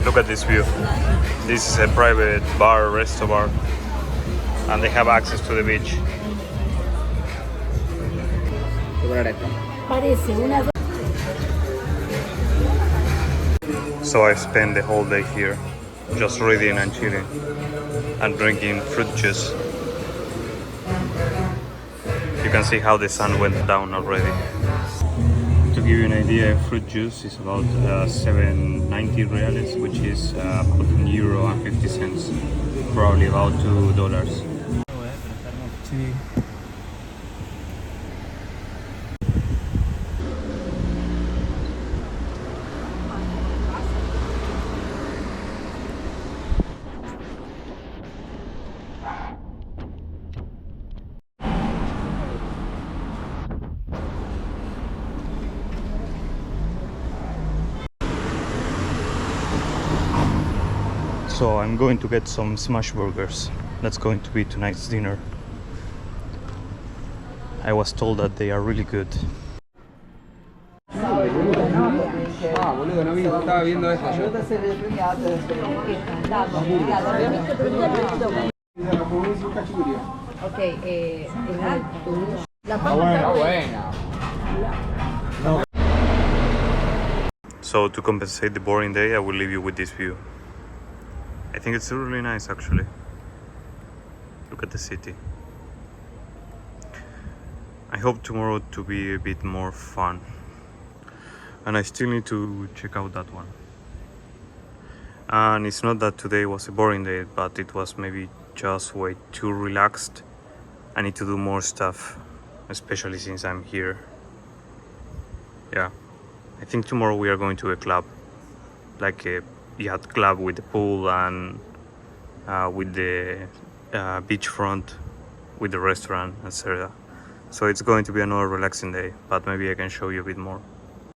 Look at this view. This is a private bar, resto bar, and they have access to the beach. So I spent the whole day here, just reading and chilling, and drinking fruit juice. You can see how the sun went down already. To give you an idea, fruit juice is about 790 reales, which is about €1.50, probably about $2. So I'm going to get some smash burgers. That's going to be tonight's dinner. I was told that they are really good. So to compensate the boring day, I will leave you with this view. I think it's really nice actually. Look at the city. I hope tomorrow to be a bit more fun. And I still need to check out that one. And it's not that today was a boring day, but it was maybe just way too relaxed. I need to do more stuff, especially since I'm here. Yeah, I think tomorrow we are going to a club, like a yacht club with the pool and with the beachfront, with the restaurant, etc. So it's going to be another relaxing day, but maybe I can show you a bit more.